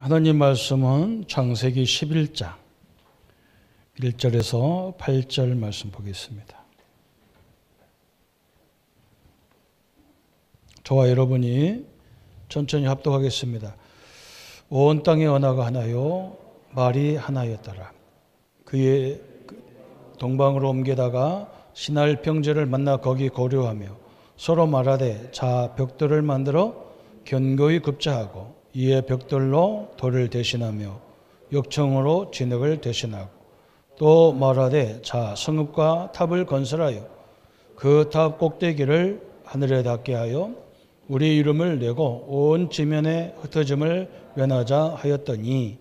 하나님 말씀은 창세기 11장 1절에서 8절 말씀 보겠습니다. 저와 여러분이 천천히 합독하겠습니다. 온 땅의 언어가 하나요 말이 하나였더라. 그의 동방으로 옮겨다가 시날 평지를 만나 거기 거류하며 서로 말하되 자 벽돌을 만들어 견고히 굽자하고 이에 벽돌로 돌을 대신하며 역청으로 진흙을 대신하고 또 말하되 자 성읍과 탑을 건설하여 그 탑 꼭대기를 하늘에 닿게 하여 우리 이름을 내고 온 지면에 흩어짐을 면하자 하였더니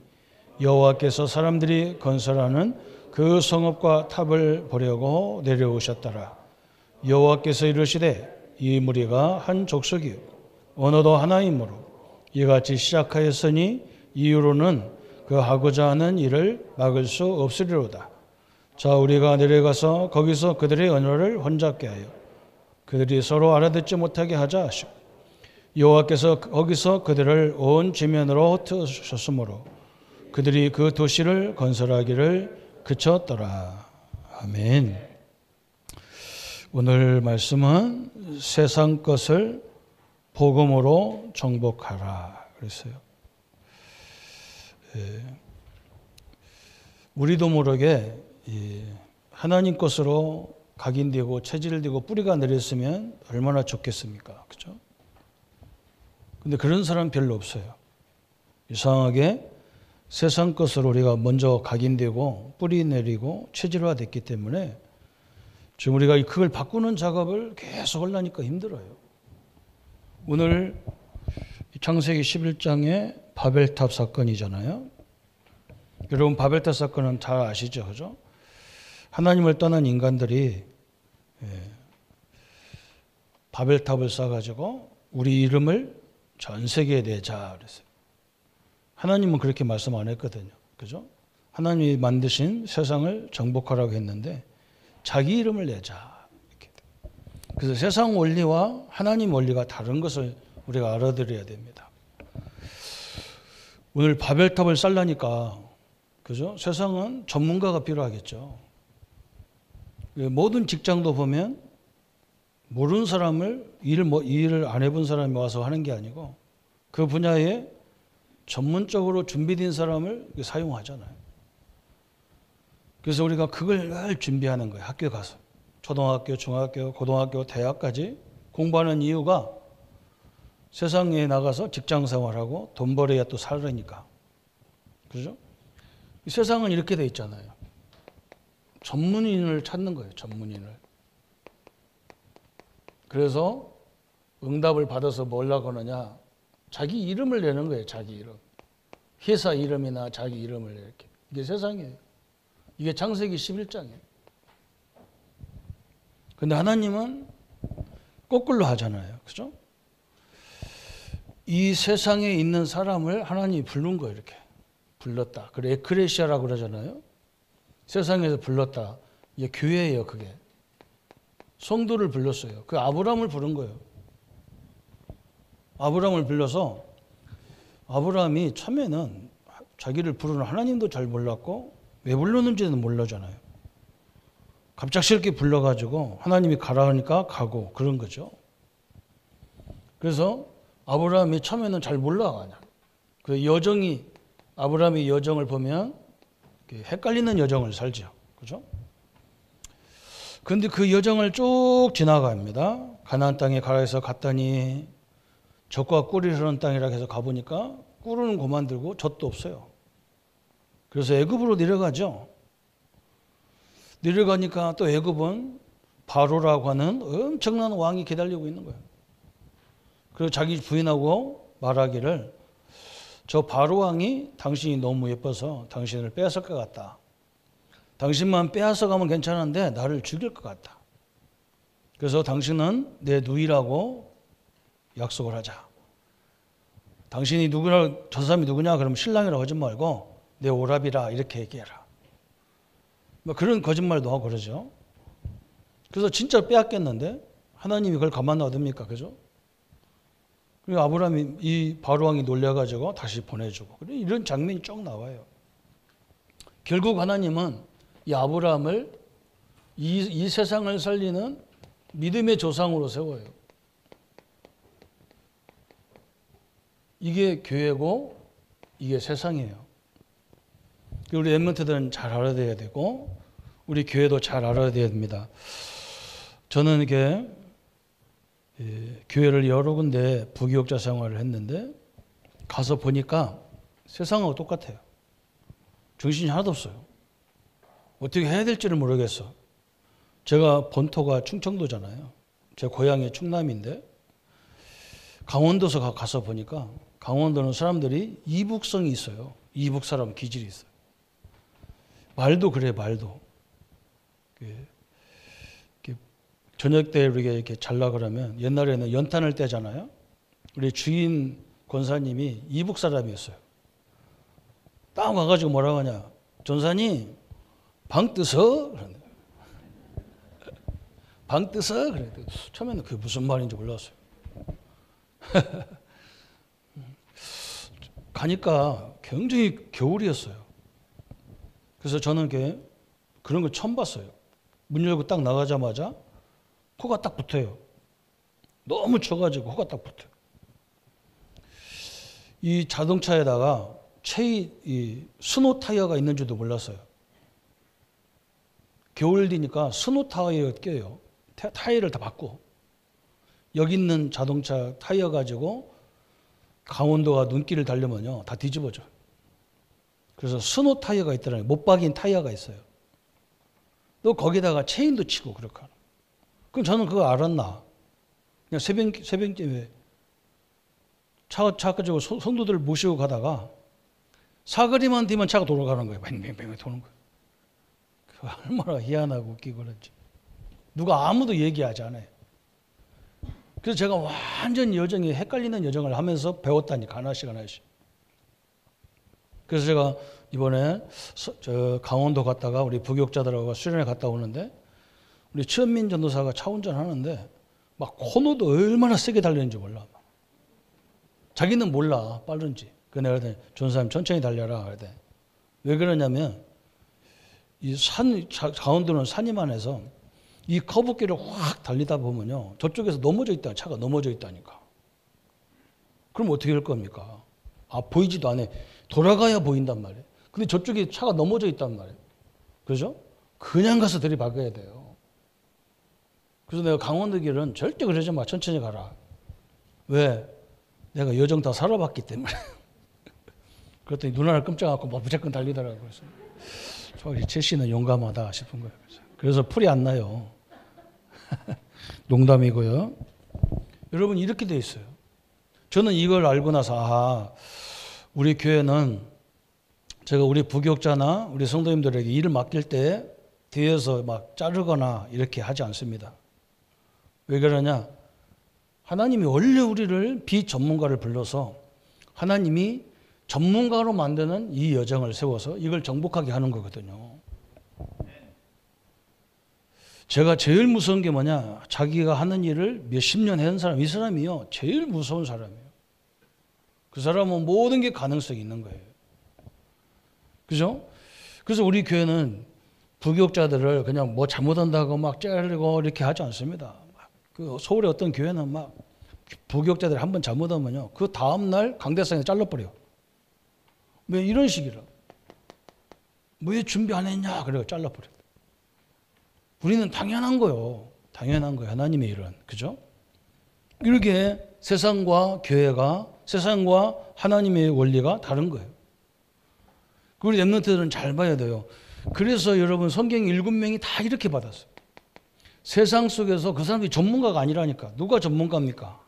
여호와께서 사람들이 건설하는 그 성읍과 탑을 보려고 내려오셨더라. 여호와께서 이르시되 이 무리가 한 족속이요 언어도 하나이므로 이같이 시작하였으니 이후로는 그 하고자 하는 일을 막을 수 없으리로다. 자 우리가 내려가서 거기서 그들의 언어를 혼잡게 하여 그들이 서로 알아듣지 못하게 하자 하시고 여호와께서 거기서 그들을 온 지면으로 흩으셨으므로 그들이 그 도시를 건설하기를 그쳤더라. 아멘. 오늘 말씀은 세상 것을 복음으로 정복하라 그랬어요. 우리도 모르게 하나님 것으로 각인되고 체질되고 뿌리가 내렸으면 얼마나 좋겠습니까? 그죠? 근데 그런 사람 별로 없어요. 이상하게 세상 것으로 우리가 먼저 각인되고 뿌리 내리고 체질화됐기 때문에 지금 우리가 그걸 바꾸는 작업을 계속 하려니까 힘들어요. 오늘 창세기 11장에 바벨탑 사건이잖아요. 여러분 바벨탑 사건은 잘 아시죠? 그죠? 하나님을 떠난 인간들이 바벨탑을 쌓아가지고 우리 이름을 전 세계에 내자 그랬어요. 하나님은 그렇게 말씀 안 했거든요. 그죠? 하나님이 만드신 세상을 정복하라고 했는데 자기 이름을 내자. 이렇게. 그래서 세상 원리와 하나님 원리가 다른 것을 우리가 알아들어야 됩니다. 오늘 바벨탑을 쌓으려니까 그죠? 세상은 전문가가 필요하겠죠. 모든 직장도 보면 모르는 사람을 일을 안 해본 사람이 와서 하는 게 아니고 그 분야에 전문적으로 준비된 사람을 사용하잖아요. 그래서 우리가 그걸 늘 준비하는 거예요. 학교 가서. 초등학교, 중학교, 고등학교, 대학까지 공부하는 이유가 세상에 나가서 직장 생활하고 돈 벌어야 또 살으니까. 그죠? 이 세상은 이렇게 돼 있잖아요. 전문인을 찾는 거예요. 전문인을. 그래서 응답을 받아서 뭐라고 하느냐. 자기 이름을 내는 거예요. 자기 이름. 회사 이름이나 자기 이름을 이렇게. 이게 세상이에요. 이게 창세기 11장이에요. 근데 하나님은 거꾸로 하잖아요. 그죠? 이 세상에 있는 사람을 하나님이 부른 거예요. 이렇게. 불렀다. 그래 에크레시아라고 그러잖아요. 세상에서 불렀다. 이게 교회예요. 그게. 성도를 불렀어요. 그 아브라함을 부른 거예요. 아브라함을 불러서 아브라함이 처음에는 자기를 부르는 하나님도 잘 몰랐고 왜 불렀는지는 몰라잖아요. 갑작스럽게 불러가지고 하나님이 가라 하니까 가고 그런 거죠. 그래서 아브라함이 처음에는 잘 몰라 그냥. 그 여정이 아브라함의 여정을 보면 헷갈리는 여정을 살죠. 그죠? 그런데 그 여정을 쭉 지나갑니다. 가나안 땅에 가라해서 갔더니 젖과 꿀이 흐르는 땅이라 해서 가보니까 꿀은 고만들고 젖도 없어요. 그래서 애굽으로 내려가죠. 내려가니까 또 애굽은 바로라고 하는 엄청난 왕이 기다리고 있는 거예요. 그리고 자기 부인하고 말하기를 저 바로 왕이 당신이 너무 예뻐서 당신을 빼앗을 것 같다. 당신만 빼앗아 가면 괜찮은데 나를 죽일 것 같다. 그래서 당신은 내 누이라고 약속을 하자. 당신이 누구나 저 사람이 누구냐 그러면 신랑이라고 하지 말고 내 오랍이라 이렇게 얘기해라. 뭐 그런 거짓말도 하고 그러죠. 그래서 진짜 빼앗겠는데 하나님이 그걸 가만 놔둡니까? 그죠? 그리고 아브라함이 이 바로왕이 놀려가지고 다시 보내주고 이런 장면이 쭉 나와요. 결국 하나님은 이 아브라함을 이 세상을 살리는 믿음의 조상으로 세워요. 이게 교회고 이게 세상이에요. 우리 엠먼트들은 잘 알아야 되고 우리 교회도 잘 알아야 됩니다. 저는 이게 교회를 여러 군데 부교육자 생활을 했는데 가서 보니까 세상하고 똑같아요. 정신이 하나도 없어요. 어떻게 해야 될지를 모르겠어. 제가 본토가 충청도잖아요. 제 고향이 충남인데 강원도서 가서 보니까 강원도는 사람들이 이북성이 있어요. 이북 사람 기질이 있어요. 말도 그래, 말도. 저녁 때 우리가 이렇게 잘라 그러면 옛날에는 연탄을 떼잖아요. 우리 주인 권사님이 이북 사람이었어요. 딱 와가지고 뭐라고 하냐. 전사님, 방 뜨서? 그러는데. 방 뜨서? 그래. 처음에는 그게 무슨 말인지 몰랐어요. 가니까 굉장히 겨울이었어요. 그래서 저는 그런 걸 처음 봤어요. 문 열고 딱 나가자마자 코가 딱 붙어요. 너무 추워가지고 코가 딱 붙어요. 이 자동차에다가 이 스노 타이어가 있는 줄도 몰랐어요. 겨울 되니까 스노 타이어가 껴요. 타이어를 다 바꿔. 여기 있는 자동차 타이어 가지고 강원도가 눈길을 달려면요 다 뒤집어져. 그래서 스노 타이어가 있더라고요. 못 박인 타이어가 있어요. 또 거기다가 체인도 치고 그렇게 하는. 그럼 저는 그거 알았나? 그냥 새벽쯤에 차 가지고 성도들을 모시고 가다가 사거리만 뒤면 차가 돌아가는 거예요. 뱅뱅뱅 도는 거예요. 그거 얼마나 희한하고 웃기고 그런지. 누가 아무도 얘기하지 않아요. 그래서 제가 완전 여정이 헷갈리는 여정을 하면서 배웠다니까 하나씩. 그래서 제가 이번에 강원도 갔다가 우리 부교육자들하고 수련회 갔다 오는데 우리 최은민 전도사가 차 운전하는데 막 코너도 얼마나 세게 달리는지 몰라. 자기는 몰라 빠른지. 그 내가 그랬더니 전사님 천천히 달려라. 그랬더니 왜 그러냐면 이 강원도는 산이만 해서 이 커브길을 확 달리다 보면요 저쪽에서 차가 넘어져 있다니까. 그럼 어떻게 할 겁니까? 보이지도 않아. 돌아가야 보인단 말이에요. 근데 저쪽에 차가 넘어져 있단 말이에요. 그죠? 그냥 가서 들이박아야 돼요. 그래서 내가 강원도 길은 절대 그러지 마. 천천히 가라. 왜? 내가 여정 다 살아봤기 때문에. 그랬더니 눈 하나 끔찍 않고 무조건 달리더라고요. 그래서 제 씨는 용감하다 싶은 거예요. 그래서 풀이 안 나요. 농담이고요. 여러분 이렇게 돼 있어요. 저는 이걸 알고 나서 우리 교회는 제가 우리 부교육자나 우리 성도님들에게 일을 맡길 때 뒤에서 막 자르거나 이렇게 하지 않습니다. 왜 그러냐? 하나님이 원래 우리를 비전문가를 불러서 하나님이 전문가로 만드는 이 여정을 세워서 이걸 정복하게 하는 거거든요. 제가 제일 무서운 게 뭐냐? 자기가 하는 일을 몇십 년 해온 사람, 이 사람이요 제일 무서운 사람이에요. 그 사람은 모든 게 가능성이 있는 거예요. 그죠? 그래서 우리 교회는 부교육자들을 그냥 뭐 잘못한다고 막 자르고 이렇게 하지 않습니다. 그 서울의 어떤 교회는 막 부교육자들이 한번 잘못하면요 그 다음날 강대상에 잘라버려요. 왜 이런 식이라? 왜 준비 안 했냐? 그래서 잘라버려요. 우리는 당연한 거요. 당연한 거예요. 하나님의 일은. 그죠? 이렇게 세상과 교회가 세상과 하나님의 원리가 다른 거예요. 우리 랩런트들은 잘 봐야 돼요. 그래서 여러분 성경 7명이 다 이렇게 받았어요. 세상 속에서 그 사람이 전문가가 아니라니까. 누가 전문가입니까?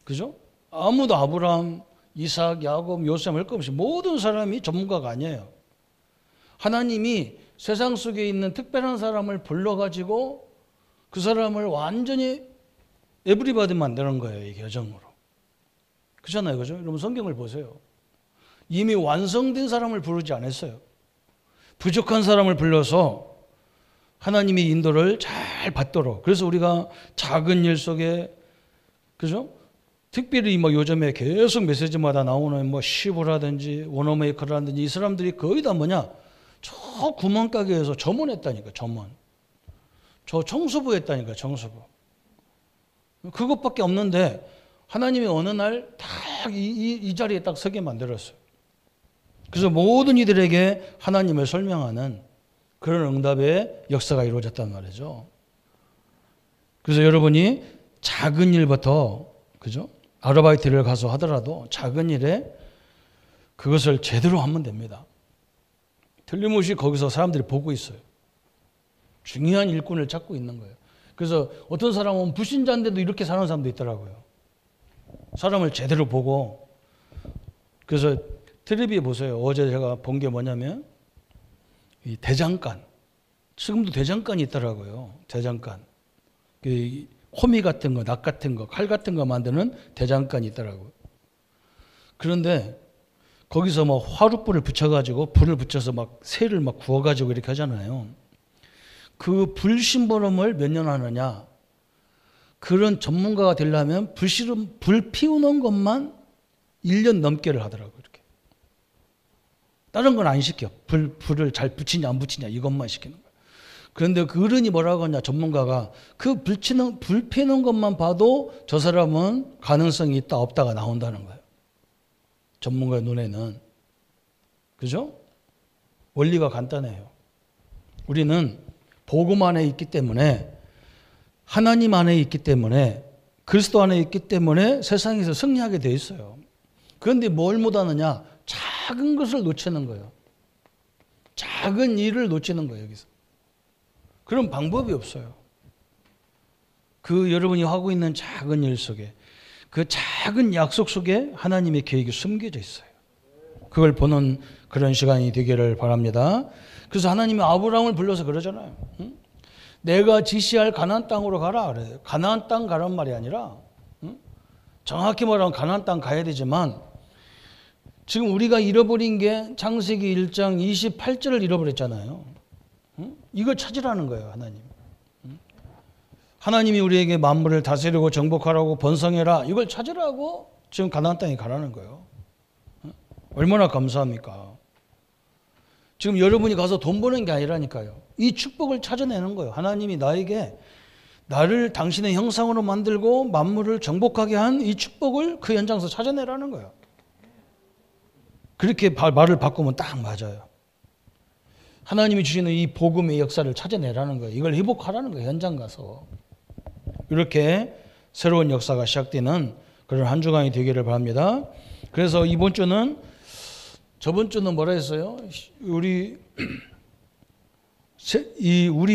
그죠? 아무도 아브라함, 이삭, 야곱, 요셉 할 것 없이 모든 사람이 전문가가 아니에요. 하나님이 세상 속에 있는 특별한 사람을 불러가지고 그 사람을 완전히 에브리바디 만드는 거예요. 이 여정으로. 그렇잖아요. 그죠? 여러분 성경을 보세요. 이미 완성된 사람을 부르지 않았어요. 부족한 사람을 불러서 하나님의 인도를 잘 받도록. 그래서 우리가 작은 일 속에 그죠? 특별히 뭐 요즘에 계속 메시지마다 나오는 뭐 시부라든지 워너메이커라든지 이 사람들이 거의 다 뭐냐? 저 구멍가게에서 점원했다니까, 점원. 저 청소부 했다니까, 청소부. 그것밖에 없는데 하나님이 어느 날 딱 이 자리에 딱 서게 만들었어요. 그래서 모든 이들에게 하나님을 설명하는 그런 응답의 역사가 이루어졌단 말이죠. 그래서 여러분이 작은 일부터, 그죠? 아르바이트를 가서 하더라도 작은 일에 그것을 제대로 하면 됩니다. 틀림없이 거기서 사람들이 보고 있어요. 중요한 일꾼을 찾고 있는 거예요. 그래서 어떤 사람은 불신자인데도 이렇게 사는 사람도 있더라고요. 사람을 제대로 보고. 그래서 텔레비에 보세요. 어제 제가 본 게 뭐냐면 이 대장간. 지금도 대장간이 있더라고요. 대장간. 호미 같은 거, 낙 같은 거, 칼 같은 거 만드는 대장간이 있더라고요. 그런데 거기서 뭐 화룻불을 붙여가지고 불을 붙여서 막 새를 막 구워가지고 이렇게 하잖아요. 그 불심부름을 몇 년 하느냐? 그런 전문가가 되려면 불 피우는 것만 1년 넘게를 하더라고요. 이렇게. 다른 건 안 시켜. 불을 잘 붙이냐 안 붙이냐 이것만 시키는 거예요. 그런데 그 어른이 뭐라고 하냐, 전문가가 그 불 피는 것만 봐도 저 사람은 가능성이 있다 없다가 나온다는 거예요. 전문가의 눈에는. 그죠? 원리가 간단해요. 우리는 복음 안에 있기 때문에, 하나님 안에 있기 때문에, 그리스도 안에 있기 때문에 세상에서 승리하게 돼 있어요. 그런데 뭘 못하느냐? 작은 것을 놓치는 거예요. 작은 일을 놓치는 거예요, 여기서. 그런 방법이 없어요. 그 여러분이 하고 있는 작은 일 속에, 그 작은 약속 속에 하나님의 계획이 숨겨져 있어요. 그걸 보는 그런 시간이 되기를 바랍니다. 그래서 하나님이 아브라함을 불러서 그러잖아요. 응? 내가 지시할 가나안 땅으로 가라 그래요. 가나안 땅 가란 말이 아니라, 응? 정확히 말하면 가나안 땅 가야 되지만 지금 우리가 잃어버린 게 창세기 1장 28절을 잃어버렸잖아요. 응? 이걸 찾으라는 거예요, 하나님. 응? 하나님이 우리에게 만물을 다스리고 정복하라고 번성해라, 이걸 찾으라고 지금 가나안 땅에 가라는 거예요. 응? 얼마나 감사합니까? 지금 여러분이 가서 돈 버는 게 아니라니까요. 이 축복을 찾아내는 거예요. 하나님이 나에게 나를 당신의 형상으로 만들고 만물을 정복하게 한 이 축복을 그 현장에서 찾아내라는 거예요. 그렇게 말을 바꾸면 딱 맞아요. 하나님이 주시는 이 복음의 역사를 찾아내라는 거예요. 이걸 회복하라는 거예요. 현장 가서. 이렇게 새로운 역사가 시작되는 그런 한 주간이 되기를 바랍니다. 그래서 이번 주는, 저번 주는 뭐라 했어요? 우리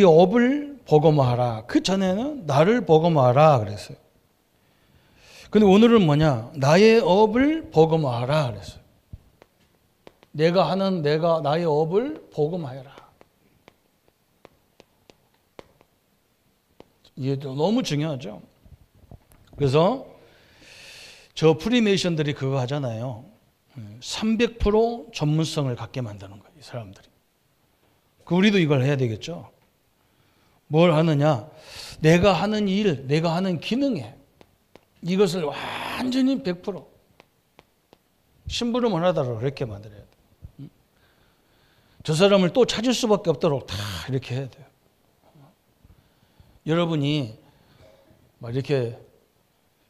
업을 복음화하라. 그 전에는 나를 복음화하라 그랬어요. 근데 오늘은 뭐냐? 나의 업을 복음화하라 그랬어요. 나의 업을 복음하여라. 이게 너무 중요하죠. 그래서 저 프리메이션들이 그거 하잖아요. 300% 전문성을 갖게 만드는 거예요, 이 사람들이. 우리도 이걸 해야 되겠죠. 뭘 하느냐? 내가 하는 일, 내가 하는 기능에 이것을 완전히 100% 심부름을 하다가 그렇게 만들어야 돼요. 저 사람을 또 찾을 수밖에 없도록 다 이렇게 해야 돼요. 여러분이 막 이렇게,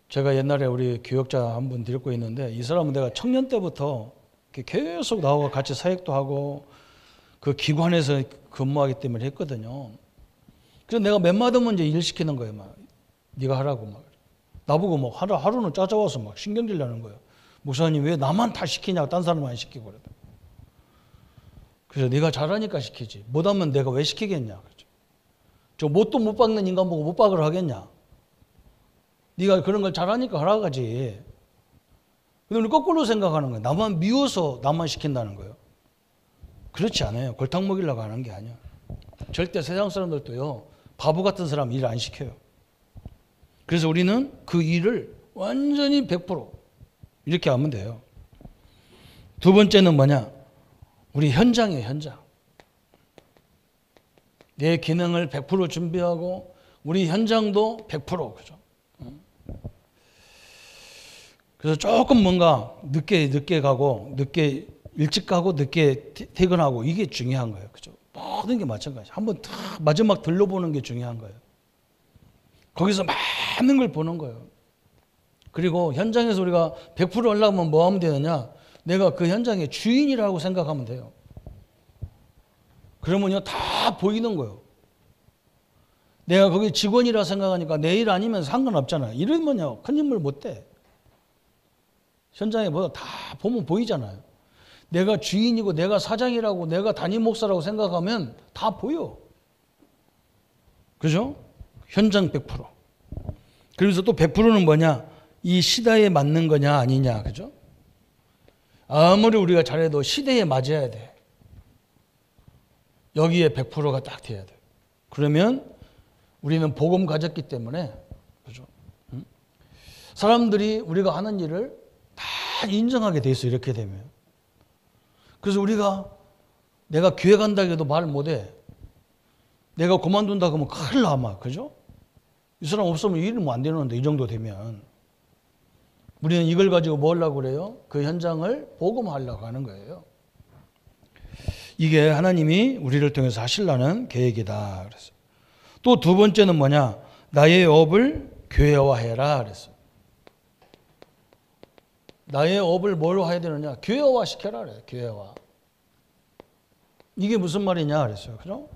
제가 옛날에 우리 교역자 한 분 데리고 있는데, 이 사람은 내가 청년 때부터 계속 나하고 같이 사역도 하고 그 기관에서 근무하기 때문에 했거든요. 그래서 내가 맨마디면 이제 일 시키는 거예요. 막 네가 하라고 막. 나보고 뭐 하루는 짜져와서 막 신경질 나는 거예요. 목사님 왜 나만 다 시키냐고, 딴 사람은 안 시키고 그러더라고요. 그래서 네가 잘하니까 시키지. 못하면 내가 왜 시키겠냐. 그렇죠. 저 못도 못 박는 인간 보고 못 박으러 하겠냐. 네가 그런 걸 잘하니까 하라고 하지. 근데 우리 거꾸로 생각하는 거예요. 나만 미워서 나만 시킨다는 거예요. 그렇지 않아요. 골탕 먹이려고 하는 게 아니야. 절대 세상 사람들도요, 바보 같은 사람 일 안 시켜요. 그래서 우리는 그 일을 완전히 100% 이렇게 하면 돼요. 두 번째는 뭐냐? 우리 현장이에요, 현장. 내 기능을 100% 준비하고 우리 현장도 100%, 그죠? 그래서 조금 뭔가 늦게 가고, 늦게 일찍 가고, 늦게 퇴근하고, 이게 중요한 거예요. 그죠? 모든 게 마찬가지. 한번 다 마지막 들러보는 게 중요한 거예요. 거기서 많은 걸 보는 거예요. 그리고 현장에서 우리가 100% 하려면 뭐 하면 되느냐? 내가 그 현장의 주인이라고 생각하면 돼요. 그러면요, 다 보이는 거예요. 내가 거기 직원이라 생각하니까 내일 아니면 상관없잖아요. 이러면요, 큰 인물 못 돼. 현장에 뭐 다 보면 보이잖아요. 내가 주인이고 내가 사장이라고 내가 담임 목사라고 생각하면 다 보여. 그죠? 현장 100%. 그래서 또 100%는 뭐냐? 이 시대에 맞는 거냐 아니냐. 그죠? 아무리 우리가 잘해도 시대에 맞아야 돼. 여기에 100%가 딱 돼야 돼. 그러면 우리는 복음 가졌기 때문에, 그죠? 사람들이 우리가 하는 일을 다 인정하게 돼 있어, 이렇게 되면. 그래서 우리가 내가 교회 간다고 해도 말 못해. 내가 그만둔다 그러면 큰일 나, 막. 그죠? 이 사람 없으면 일은 뭐 안 되는데, 이 정도 되면. 우리는 이걸 가지고 뭐 하려고 그래요? 그 현장을 복음하려고 하는 거예요. 이게 하나님이 우리를 통해서 하시려는 계획이다. 그래서 또 두 번째는 뭐냐? 나의 업을 교회화해라. 그랬어. 나의 업을 뭘로 해야 되느냐? 교회화 시켜라. 그래. 교회화. 이게 무슨 말이냐? 그랬어요. 그죠?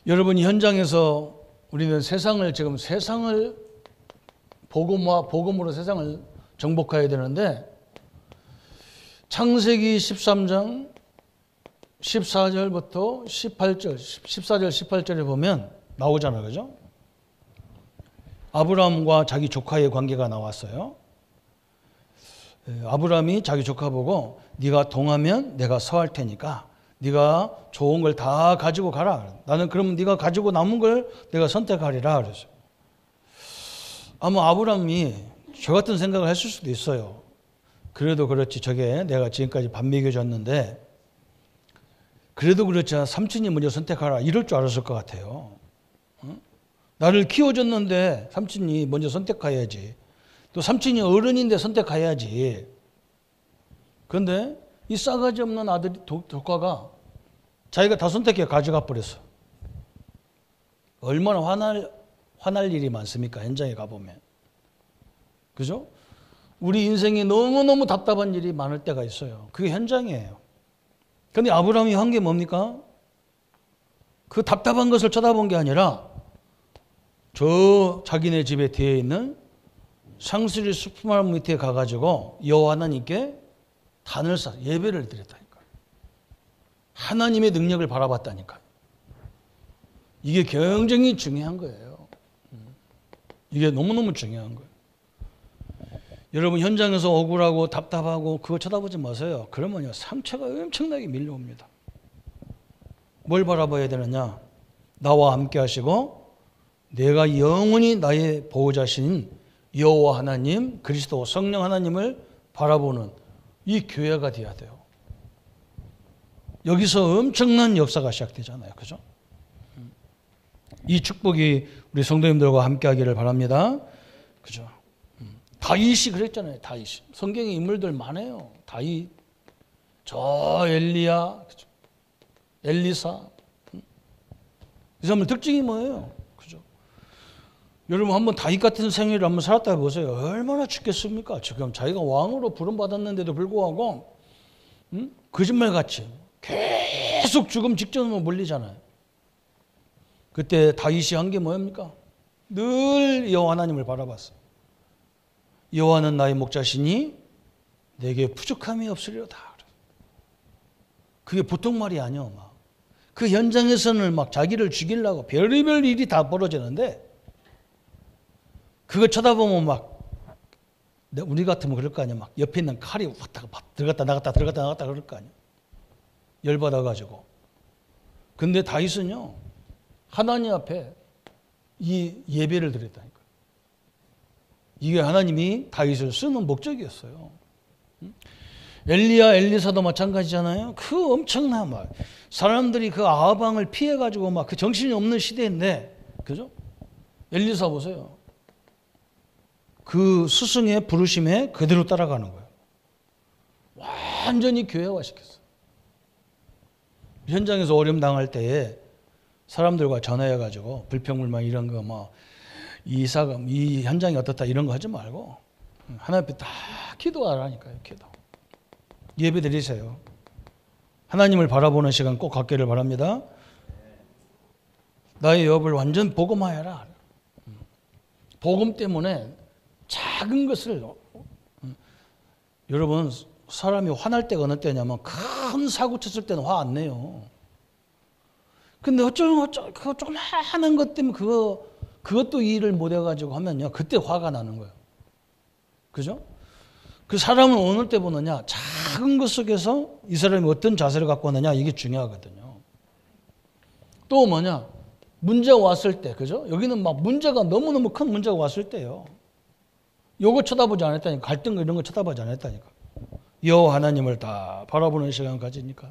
여러분이 현장에서 우리는 세상을 복음으로 세상을 정복해야 되는데, 창세기 13장 14절부터 18절, 14절, 18절에 보면 나오잖아요. 그죠? 아브라함과 자기 조카의 관계가 나왔어요. 아브라함이 자기 조카 보고 네가 동하면 내가 서할 테니까 네가 좋은 걸 다 가지고 가라. 나는 그러면 네가 가지고 남은 걸 내가 선택하리라. 그래서 아마 아브라함이 저 같은 생각을 했을 수도 있어요. 그래도 그렇지, 저게 내가 지금까지 밥 먹여줬는데 그래도 그렇지, 삼촌이 먼저 선택하라, 이럴 줄 알았을 것 같아요. 응? 나를 키워줬는데 삼촌이 먼저 선택해야지. 또 삼촌이 어른인데 선택해야지. 그런데 이 싸가지 없는 아들이 조카가 자기가 다 선택해 가져가 버렸어. 얼마나 화날 일이 많습니까? 현장에 가보면. 그죠? 우리 인생에 너무너무 답답한 일이 많을 때가 있어요. 그게 현장이에요. 그런데 아브라함이 한 게 뭡니까? 그 답답한 것을 쳐다본 게 아니라 저 자기네 집에 뒤에 있는 상수리 숲마을 밑에 가가지고 여호와 하나님께 단을 쌓아 예배를 드렸다니까. 하나님의 능력을 바라봤다니까. 이게 굉장히 중요한 거예요. 이게 너무너무 중요한 거예요. 여러분 현장에서 억울하고 답답하고 그거 쳐다보지 마세요. 그러면요 상처가 엄청나게 밀려옵니다. 뭘 바라봐야 되느냐? 나와 함께 하시고 내가 영원히 나의 보호자신 여호와 하나님, 그리스도 성령 하나님을 바라보는 이 교회가 돼야 돼요. 여기서 엄청난 역사가 시작되잖아요. 그죠? 이 축복이 우리 성도님들과 함께 하기를 바랍니다. 그죠? 다윗이 그랬잖아요. 다윗. 성경에 인물들 많아요. 다윗, 저 엘리야, 그죠? 엘리사. 이 사람들 특징이 뭐예요? 그죠? 여러분 한번 다윗 같은 생애를 한번 살았다 보세요. 얼마나 죽겠습니까? 지금 자기가 왕으로 부름받았는데도 불구하고 거짓말같이 계속 죽음 직전으로 몰리잖아요. 그때 다윗이 한 게 뭐입니까? 늘 여호와 하나님을 바라봤어. 여호와는 나의 목자시니 내게 부족함이 없으리로다. 그게 보통 말이 아니야. 막. 그 현장에서는 막 자기를 죽이려고 별의별 일이 다 벌어지는데 그거 쳐다보면 막 우리 같으면 그럴 거 아니야. 막 옆에 있는 칼이 왔다가 들어갔다 나갔다 들어갔다 나갔다 그럴 거 아니야. 열받아가지고. 근데 다윗은요 하나님 앞에 이 예배를 드렸다니까. 이게 하나님이 다윗을 쓰는 목적이었어요. 엘리야, 엘리사도 마찬가지잖아요. 그 엄청난 말. 사람들이 그 아하방을 피해가지고 막 그 정신이 없는 시대인데, 그죠? 엘리사 보세요. 그 스승의 부르심에 그대로 따라가는 거예요. 완전히 교회화시켰어요. 현장에서 어려움 당할 때에 사람들과 전화해가지고 불평불만 이런 거 뭐 이 현장이 어떻다 이런 거 하지 말고 하나님 앞에 다 기도하라니까요. 기도. 예배 드리세요. 하나님을 바라보는 시간 꼭 갖기를 바랍니다. 나의 업을 완전 복음화해라. 복음 때문에 작은 것을 여러분 사람이 화날 때가 어느 때냐면 큰 사고 쳤을 때는 화 안 내요. 근데 어쩌면 그 조그마한 것 때문에 그것도 이해를 못 해가지고 하면요 그때 화가 나는 거예요. 그죠? 그 사람을 어느 때 보느냐 작은 것 속에서 이 사람이 어떤 자세를 갖고 왔느냐 이게 중요하거든요. 또 뭐냐 문제가 왔을 때 그죠? 여기는 막 문제가 너무너무 큰 문제가 왔을 때요. 요거 쳐다보지 않았다니까. 갈등 이런 거 쳐다보지 않았다니까. 여호와 하나님을 다 바라보는 시간 가지니까.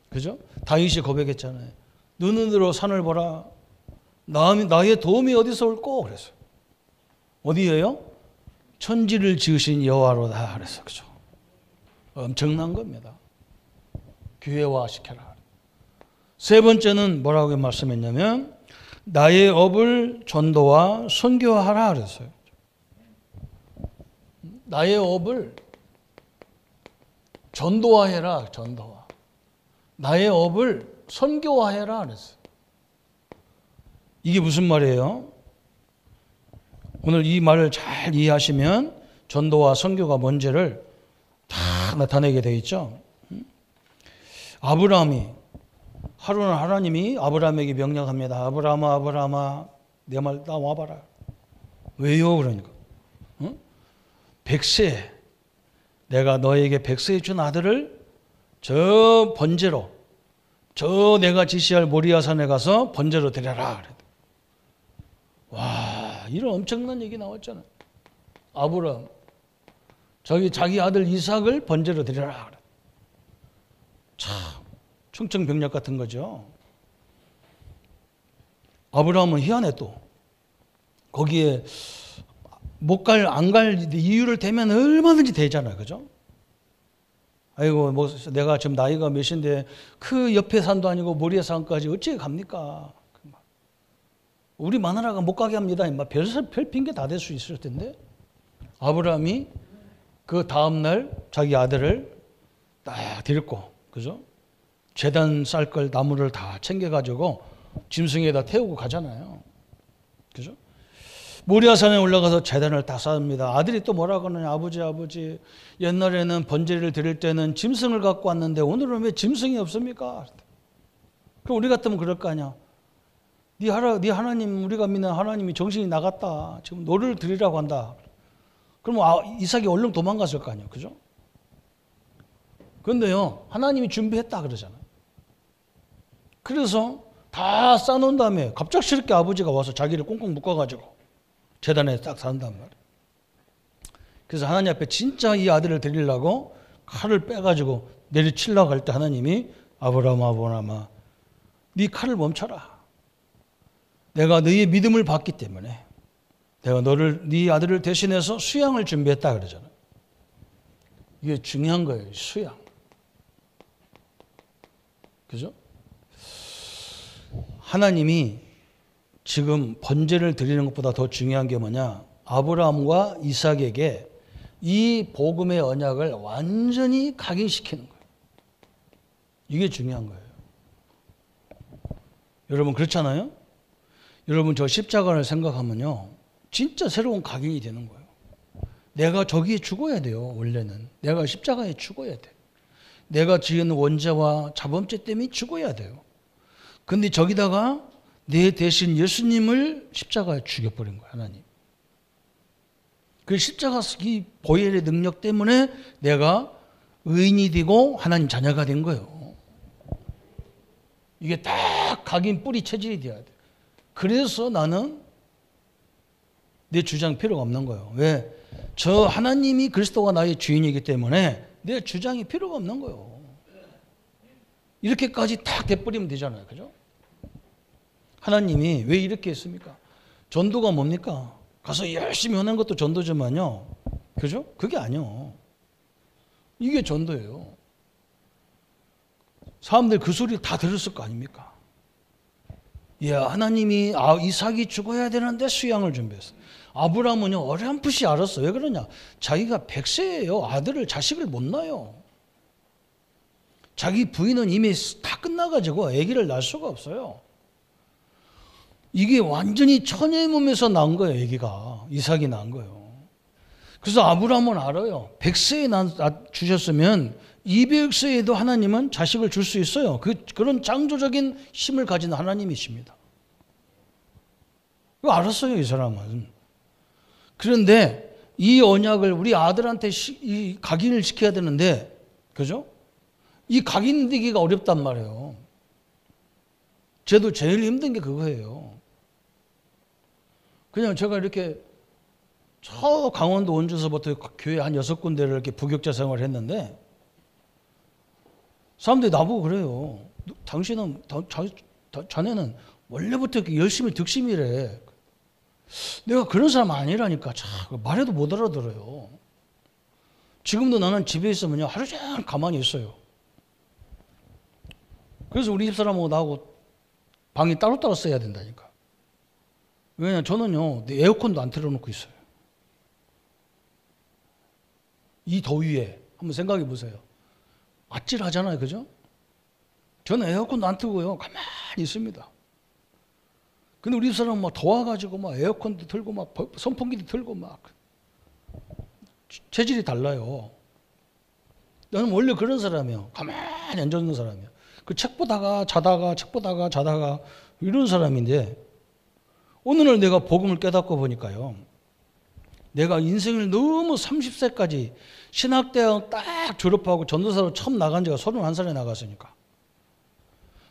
그죠? 다윗이 고백했잖아요. 눈으로 산을 보라. 나의 도움이 어디서 올꼬? 그래서 어디예요? 천지를 지으신 여호와로다. 그래서 그죠? 엄청난 겁니다. 교회화 시켜라. 세 번째는 뭐라고 말씀했냐면 나의 업을 전도와 선교하라 그랬어요. 나의 업을 전도화해라. 전도화. 나의 업을 선교화해라 그랬어요. 이게 무슨 말이에요? 오늘 이 말을 잘 이해하시면 전도와 선교가 뭔지를 다 나타내게 되어 있죠. 아브라함이 하나님이 아브라함에게 명령합니다. 아브라함아 내 말 따와봐라. 왜요? 그러니까 100세 내가 너에게 100세에 준 아들을 저 번제로 저 내가 지시할 모리아산에 가서 번제로 드려라. 와 이런 엄청난 얘기 나왔잖아요. 아브라함 자기 아들 이삭을 번제로 드려라. 참 충청병력 같은 거죠. 아브라함은 희한해 또. 거기에 안 갈 이유를 대면 얼마든지 되잖아요. 그죠? 아이고, 뭐, 내가 지금 나이가 몇인데 그 옆에 산도 아니고 모리아 산까지 어찌 갑니까? 우리 마누라가 못 가게 합니다. 별 핑계 다 될 수 있을 텐데. 아브라함이 그 다음날 자기 아들을 딱 데리고, 그죠? 제단 쌀 걸 나무를 다 챙겨가지고 짐승에다 태우고 가잖아요. 그죠? 모리아산에 올라가서 제단을 다 쌓습니다. 아들이 또 뭐라고 하느냐. 아버지 옛날에는 번제를 드릴 때는 짐승을 갖고 왔는데 오늘은 왜 짐승이 없습니까? 그럼 우리 같으면 그럴 거 아니야. 네 하나님 우리가 믿는 하나님이 정신이 나갔다. 지금 노를 드리라고 한다. 그러면 이삭이 얼른 도망갔을 거 아니에요. 그죠? 그런데요. 하나님이 준비했다 그러잖아요. 그래서 다 쌓아놓은 다음에 갑작스럽게 아버지가 와서 자기를 꽁꽁 묶어가지고 제단에 딱 산단 말이에요. 그래서 하나님 앞에 진짜 이 아들을 드리려고 칼을 빼가지고 내리치려고 할 때 하나님이 아브라함아 네 칼을 멈춰라. 내가 너의 믿음을 봤기 때문에 내가 네 아들을 대신해서 수양을 준비했다 그러잖아요. 이게 중요한 거예요. 수양. 그죠? 하나님이 지금 번제를 드리는 것보다 더 중요한 게 뭐냐? 아브라함과 이삭에게 이 복음의 언약을 완전히 각인시키는 거예요. 이게 중요한 거예요. 여러분 그렇잖아요? 여러분 저 십자가를 생각하면요. 진짜 새로운 각인이 되는 거예요. 내가 저기에 죽어야 돼요. 원래는. 내가 십자가에 죽어야 돼. 내가 지은 원죄와 자범죄 때문에 죽어야 돼요. 근데 저기다가 내 대신 예수님을 십자가에 죽여버린 거야, 하나님. 그 십자가 이 보혈의 능력 때문에 내가 의인이 되고 하나님 자녀가 된 거예요. 이게 딱 각인 뿌리 체질이 돼야 돼. 그래서 나는 내 주장 필요가 없는 거예요. 왜? 저 하나님이 그리스도가 나의 주인이기 때문에 내 주장이 필요가 없는 거예요. 이렇게까지 딱 돼버리면 되잖아요. 그죠? 하나님이 왜 이렇게 했습니까? 전도가 뭡니까? 가서 열심히 하는 것도 전도지만요. 그죠? 그게 아니요. 이게 전도예요. 사람들 그 소리 다 들었을 거 아닙니까? 야, 하나님이 이삭이 죽어야 되는데 수양을 준비했어. 아브라함은요 어렴풋이 알았어. 왜 그러냐? 자기가 100세예요. 자식을 못 낳아요. 자기 부인은 이미 다 끝나가지고 아기를 낳을 수가 없어요. 이게 완전히 처녀의 몸에서 낳은 거예요. 아기가 이삭이 낳은 거예요. 그래서 아브라함은 알아요. 100세에 주셨으면 200세에도 하나님은 자식을 줄 수 있어요. 그런 창조적인 힘을 가진 하나님이십니다. 이거 알았어요, 이 사람은. 그런데 이 언약을 우리 아들한테 각인을 시켜야 되는데, 그죠? 이 각인되기가 어렵단 말이에요. 저도 제일 힘든 게 그거예요. 그냥 제가 이렇게 저 강원도 원주서부터 교회 한 6군데를 이렇게 부격자 생활을 했는데, 사람들이 나보고 그래요. 당신은, 자네는 원래부터 이렇게 열심히 득심이래. 내가 그런 사람 아니라니까. 말해도 못 알아들어요. 지금도 나는 집에 있으면요, 하루 종일 가만히 있어요. 그래서 우리 집사람하고 나하고 방이 따로따로 써야 된다니까. 왜냐면 저는요, 에어컨도 안 틀어놓고 있어요. 이 더위에 한번 생각해 보세요. 아찔하잖아요, 그죠? 저는 에어컨도 안 틀고요, 가만히 있습니다. 근데 우리 사람은 막 더워가지고 막 에어컨도 틀고 막 선풍기도 틀고 막 체질이 달라요. 나는 원래 그런 사람이에요. 가만히 앉아 있는 사람이에요. 그 책 보다가 자다가 책 보다가 자다가 이런 사람인데, 어느 날 내가 복음을 깨닫고 보니까요, 내가 인생을 너무 30세까지 신학대학 딱 졸업하고 전도사로 처음 나간 지가 31살에 나갔으니까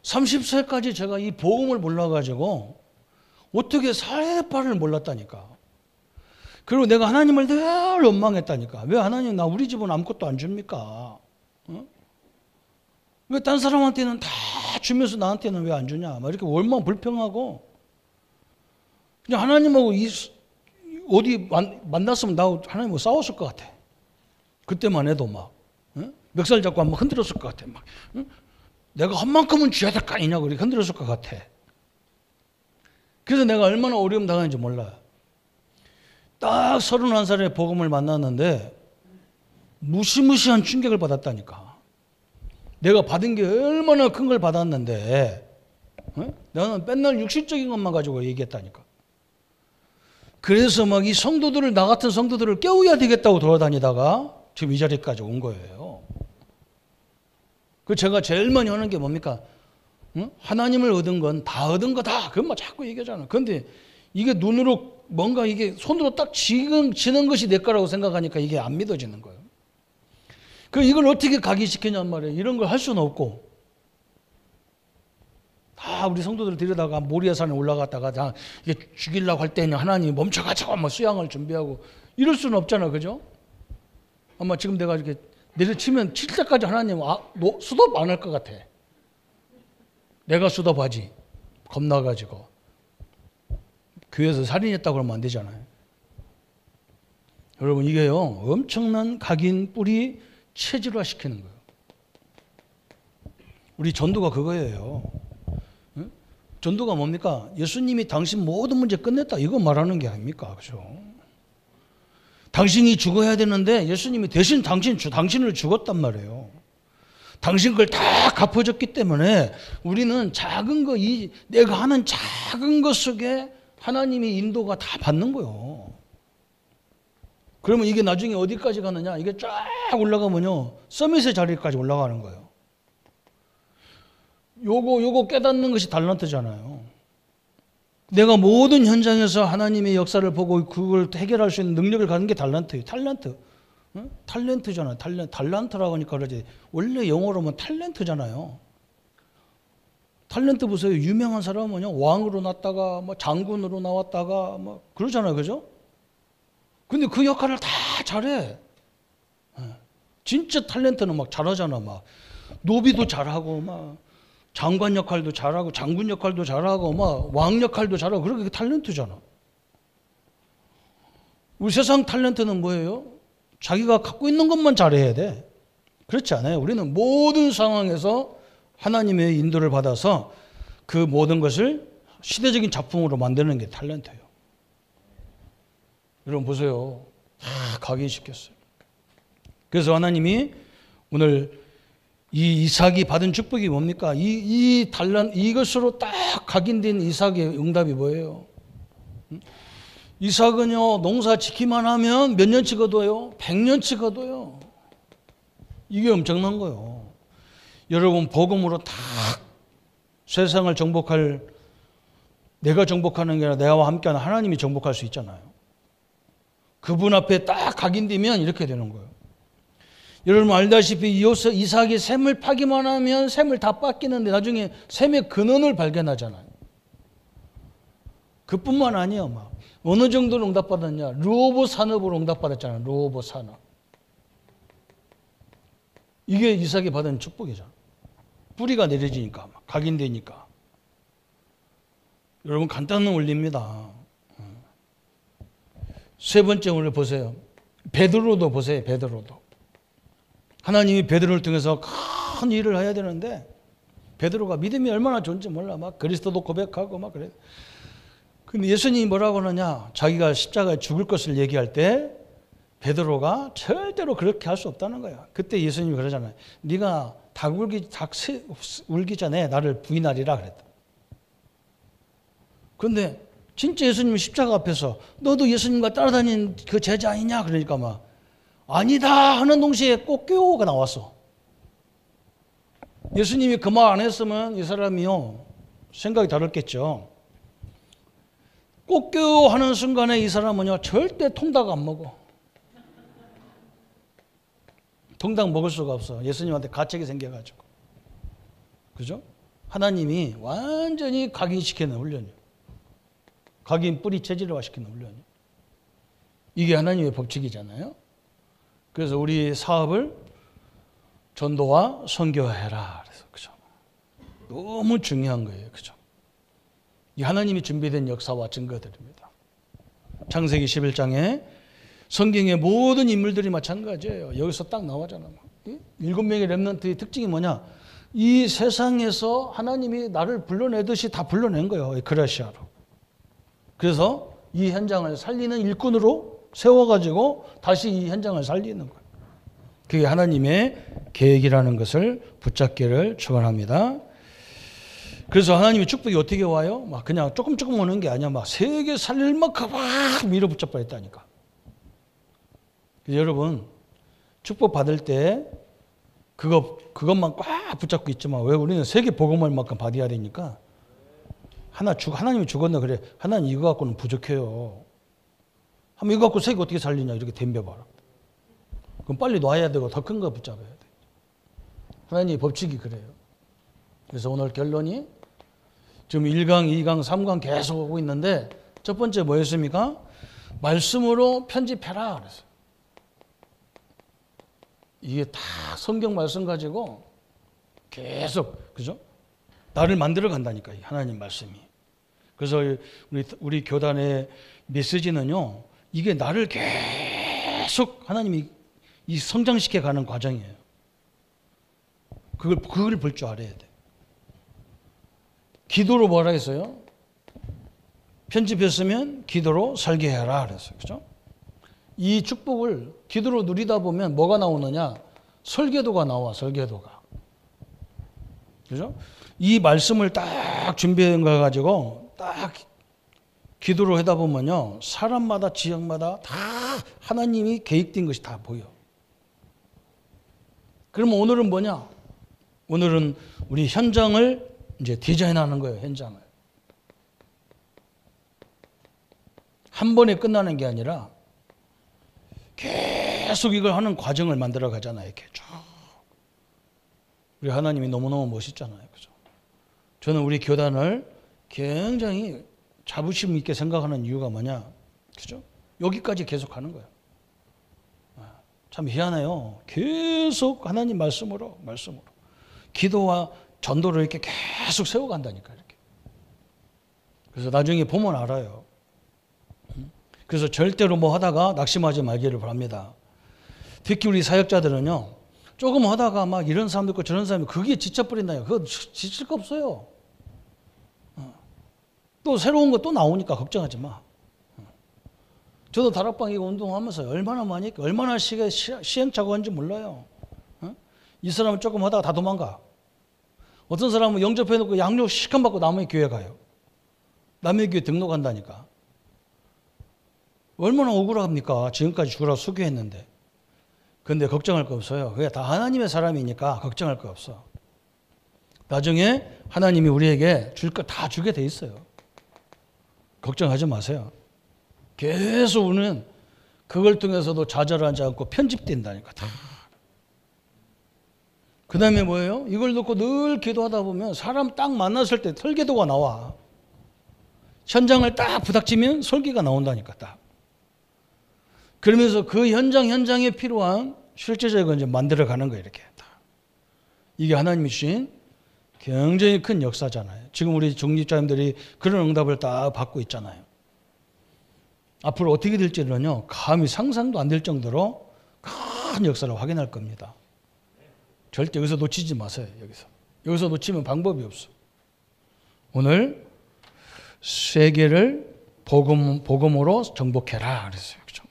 30세까지 제가 이 복음을 몰라가지고 어떻게 살 바를 몰랐다니까. 그리고 내가 하나님을 늘 원망했다니까. 왜 하나님 나 우리 집은 아무것도 안 줍니까? 어? 왜 딴 사람한테는 다 주면서 나한테는 왜 안 주냐? 막 이렇게 원망 불평하고, 그냥 하나님하고 어디 만났으면 나 하나님하고 싸웠을 것 같아. 그때만 해도 막 멱살 잡고 한번 흔들었을 것 같아. 막 내가 한 만큼은 줘야 될 거 아니냐고 이렇게 흔들었을 것 같아. 그래서 내가 얼마나 어려움 당하는지 몰라요. 딱 31살에 복음을 만났는데 무시무시한 충격을 받았다니까. 내가 받은 게 얼마나 큰 걸 받았는데, 나는 맨날 육신적인 것만 가지고 얘기했다니까. 그래서 막 이 성도들을, 나 같은 성도들을 깨워야 되겠다고 돌아다니다가 지금 이 자리까지 온 거예요. 그 제가 제일 많이 하는 게 뭡니까? 하나님을 얻은 건 다 얻은 거다. 그것만 자꾸 얘기하잖아. 그런데 이게 눈으로 뭔가 이게 손으로 딱 지는 것이 내 거라고 생각하니까 이게 안 믿어지는 거예요. 그 이걸 어떻게 각인시키냔 말이에요. 이런 걸 할 수는 없고. 다 우리 성도들 데려다가 모리아산에 올라갔다가 다 이게 죽이려고 할 때는 하나님이 멈춰가지고 뭐 수양을 준비하고 이럴 수는 없잖아, 그죠? 아마 지금 내가 이렇게 내려치면 칠 때까지 하나님 수답 안 할 것 같아. 내가 수답하지. 겁나가지고. 교회에서 살인했다고 그러면 안 되잖아요. 여러분, 이게요, 엄청난 각인 뿌리 체질화 시키는 거예요. 우리 전도가 그거예요. 전도가 뭡니까? 예수님이 당신 모든 문제 끝냈다. 이거 말하는 게 아닙니까? 그죠? 당신이 죽어야 되는데 예수님이 대신 당신을 죽었단 말이에요. 당신 걸 다 갚아줬기 때문에 우리는 작은 거, 내가 하는 작은 것 속에 하나님의 인도가 다 받는 거예요. 그러면 이게 나중에 어디까지 가느냐? 이게 쫙 올라가면요, 서밋의 자리까지 올라가는 거예요. 요거 깨닫는 것이 달란트잖아요. 내가 모든 현장에서 하나님의 역사를 보고 그걸 해결할 수 있는 능력을 갖는 게 달란트예요. 탤런트. 응? 탤런트잖아요. 달란트라고 하니까 그러지. 원래 영어로 하면 탤런트잖아요. 탤런트 보세요. 유명한 사람은요, 왕으로 났다가 뭐 장군으로 나왔다가 뭐 그러잖아요. 그죠? 근데 그 역할을 다 잘해. 진짜 탤런트는 막 잘하잖아. 막 노비도 잘하고 막 장관 역할도 잘하고 장군 역할도 잘하고 막 왕 역할도 잘하고, 그렇게 탤런트잖아. 우리 세상 탤런트는 뭐예요? 자기가 갖고 있는 것만 잘해야 돼. 그렇지 않아요. 우리는 모든 상황에서 하나님의 인도를 받아서 그 모든 것을 시대적인 작품으로 만드는 게 탤런트예요. 여러분 보세요. 다 각인시켰어요. 그래서 하나님이 오늘 이 이삭이 받은 축복이 뭡니까? 이 달란 이것으로 딱 각인된 이삭의 응답이 뭐예요? 이삭은요, 농사 지키만 하면 몇 년치 거둬요? 100년치 거둬요. 이게 엄청난 거예요. 여러분, 복음으로 다 세상을 정복할, 내가 정복하는 게 아니라 내와 함께하는 하나님이 정복할 수 있잖아요. 그분 앞에 딱 각인되면 이렇게 되는 거예요. 여러분 알다시피 이삭이 샘을 파기만 하면 샘을 다 뺏기는데 나중에 샘의 근원을 발견하잖아요. 그뿐만 아니에요. 막 어느 정도로 응답받았냐? 르호보 산업으로 응답받았잖아요. 르호보 산업. 이게 이삭이 받은 축복이잖아요. 뿌리가 내려지니까, 각인되니까. 여러분 간단한 원리입니다. 세 번째 오늘 보세요. 베드로도 보세요. 베드로도. 하나님이 베드로를 통해서 큰 일을 해야 되는데 베드로가 믿음이 얼마나 좋은지 몰라. 막 그리스도도 고백하고 막 그래. 근데 예수님이 뭐라고 하느냐? 자기가 십자가에 죽을 것을 얘기할 때 베드로가 절대로 그렇게 할 수 없다는 거야. 그때 예수님이 그러잖아요. 네가 닭 울기 전에 나를 부인하리라 그랬다. 그런데 진짜 예수님이 십자가 앞에서 너도 예수님과 따라다닌 그 제자 아니냐? 그러니까 막 아니다 하는 동시에 꽃교가 나왔어. 예수님이 그 말 안 했으면 이 사람이요 생각이 다르겠죠. 꽃교 하는 순간에 이 사람은요 절대 통닭 안 먹어. 통닭 먹을 수가 없어. 예수님한테 가책이 생겨가지고. 그죠? 하나님이 완전히 각인시키는 훈련이에요. 각인 뿌리 체질화시키는 훈련이에요. 이게 하나님의 법칙이잖아요. 그래서 우리 사업을 전도와 선교해라. 그래서 그죠? 너무 중요한 거예요. 그죠? 이 하나님이 준비된 역사와 증거들입니다. 창세기 11장에 성경의 모든 인물들이 마찬가지예요. 여기서 딱 나오잖아. 7명의 렘넌트의 특징이 뭐냐? 이 세상에서 하나님이 나를 불러내듯이 다 불러낸 거예요. 에크레시아로. 그래서 이 현장을 살리는 일꾼으로 세워가지고 다시 이 현장을 살리는 거예요. 그게 하나님의 계획이라는 것을 붙잡기를 축원합니다. 그래서 하나님의 축복이 어떻게 와요? 막 그냥 조금 오는 게 아니야. 막 세계 살릴 만큼 막 밀어붙여 버렸다니까. 여러분 축복 받을 때 그것만 꽉 붙잡고 있지만 왜 우리는 세계 복음을 만큼 받아야 되니까 하나님이 죽었나 그래. 하나님 이거 갖고는 부족해요. 하면 이거 갖고 세계 어떻게 살리냐 이렇게 덤벼봐라. 그럼 빨리 놔야 되고 더 큰 거 붙잡아야 돼. 하나님의 법칙이 그래요. 그래서 오늘 결론이 지금 1강, 2강, 3강 계속 오고 있는데 첫 번째 뭐였습니까? 말씀으로 편집해라 그랬어요. 이게 다 성경 말씀 가지고 계속 그죠? 나를 만들어 간다니까 하나님 말씀이. 그래서 우리 교단의 메시지는요. 이게 나를 계속 하나님이 이 성장시켜 가는 과정이에요. 그걸 볼 줄 알아야 돼. 기도로 뭐라 했어요? 편집했으면 기도로 살게 해라 그랬어요. 그죠? 이 축복을 기도로 누리다 보면 뭐가 나오느냐? 설계도가 나와, 설계도가. 그죠? 이 말씀을 딱 준비한 거 가지고 딱 기도로 하다 보면요. 사람마다 지역마다 다 하나님이 계획된 것이 다 보여. 그러면 오늘은 뭐냐? 오늘은 우리 현장을 이제 디자인하는 거예요, 현장을. 한 번에 끝나는 게 아니라 계속 이걸 하는 과정을 만들어 가잖아요, 이렇게 쭉. 우리 하나님이 너무너무 멋있잖아요, 그죠? 저는 우리 교단을 굉장히 자부심 있게 생각하는 이유가 뭐냐, 그죠? 여기까지 계속 하는 거예요. 참 희한해요. 계속 하나님 말씀으로. 기도와 전도를 이렇게 계속 세워간다니까, 이렇게. 그래서 나중에 보면 알아요. 그래서 절대로 뭐 하다가 낙심하지 말기를 바랍니다. 특히 우리 사역자들은요, 조금 하다가 막 이런 사람도 있고 저런 사람도 있고 그게 지쳐버린다요. 그거 지칠 거 없어요. 또 새로운 거 또 나오니까 걱정하지 마. 저도 다락방 이거 운동하면서 얼마나 많이 했고 얼마나 시행착오한지 몰라요. 이 사람은 조금 하다가 다 도망가. 어떤 사람은 영접해놓고 양육 시간 받고 남의 교회 가요. 남의 교회 등록한다니까. 얼마나 억울합니까? 지금까지 주라고 수교했는데. 근데 걱정할 거 없어요. 그게 다 하나님의 사람이니까 걱정할 거 없어. 나중에 하나님이 우리에게 줄 거 다 주게 돼 있어요. 걱정하지 마세요. 계속 우리는 그걸 통해서도 좌절하지 않고 편집된다니까. 다. 그 다음에 뭐예요? 이걸 놓고 늘 기도하다 보면 사람 딱 만났을 때 설계도가 나와. 현장을 딱 부닥치면 설계가 나온다니까. 딱. 그러면서 그 현장에 필요한 실제적인 이제 만들어가는 거예요. 이렇게. 이게 하나님이 주신 굉장히 큰 역사잖아요. 지금 우리 중직자님들이 그런 응답을 딱 받고 있잖아요. 앞으로 어떻게 될지는요, 감히 상상도 안 될 정도로 큰 역사를 확인할 겁니다. 절대 여기서 놓치지 마세요. 여기서 놓치면 방법이 없어. 오늘 세계를 복음으로 정복해라 그랬어요. 그렇죠?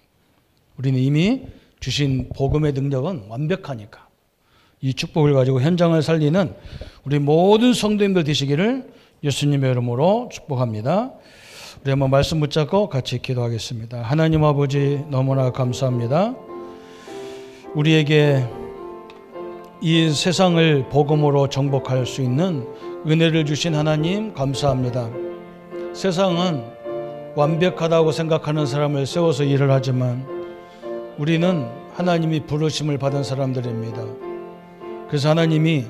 우리는 이미 주신 복음의 능력은 완벽하니까 이 축복을 가지고 현장을 살리는 우리 모든 성도님들 되시기를 예수님의 이름으로 축복합니다. 우리 한번 말씀 붙잡고 같이 기도하겠습니다. 하나님 아버지 너무나 감사합니다. 우리에게 이 세상을 복음으로 정복할 수 있는 은혜를 주신 하나님 감사합니다. 세상은 완벽하다고 생각하는 사람을 세워서 일을 하지만 우리는 하나님이 부르심을 받은 사람들입니다. 그래서 하나님이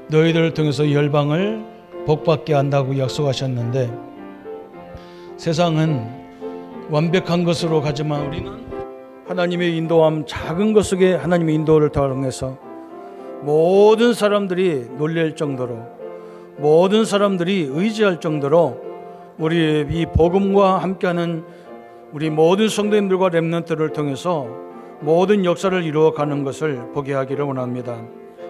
너희들을 통해서 열방을 복받게 한다고 약속하셨는데 세상은 완벽한 것으로 가지만 우리는 하나님의 인도함 작은 것 속에 하나님의 인도를 통해서 모든 사람들이 놀랄 정도로 모든 사람들이 의지할 정도로 우리 이 복음과 함께하는 우리 모든 성도님들과 렘넌트를 통해서 모든 역사를 이루어가는 것을 보게 하기를 원합니다.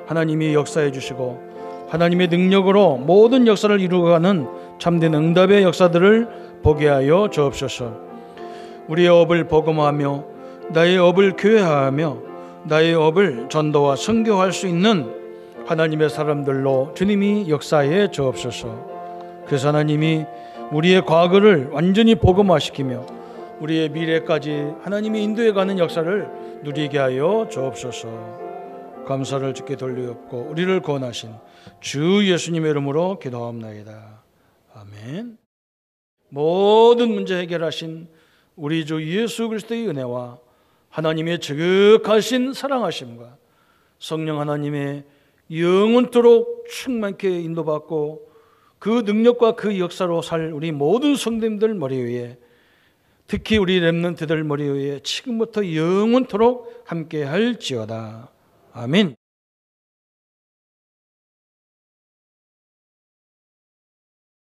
하나님이 역사해 주시고 하나님의 능력으로 모든 역사를 이루어가는 참된 응답의 역사들을 보게 하여 주옵소서. 우리의 업을 복음화하며 나의 업을 교회화하며 나의 업을 전도와 선교할 수 있는 하나님의 사람들로 주님이 역사해 주옵소서. 그래서 하나님이 우리의 과거를 완전히 복음화시키며 우리의 미래까지 하나님이 인도해가는 역사를 누리게 하여 주옵소서. 감사를 주께 돌리옵고 우리를 구원하신 주 예수님의 이름으로 기도하옵나이다. 아멘. 모든 문제 해결하신 우리 주 예수 그리스도의 은혜와 하나님의 지극하신 사랑하심과 성령 하나님의 영원토록 충만케 인도받고 그 능력과 그 역사로 살 우리 모든 성도님들 머리 위에 특히 우리 렘넌트들 머리 위에 지금부터 영원토록 함께 할지어다. 아멘.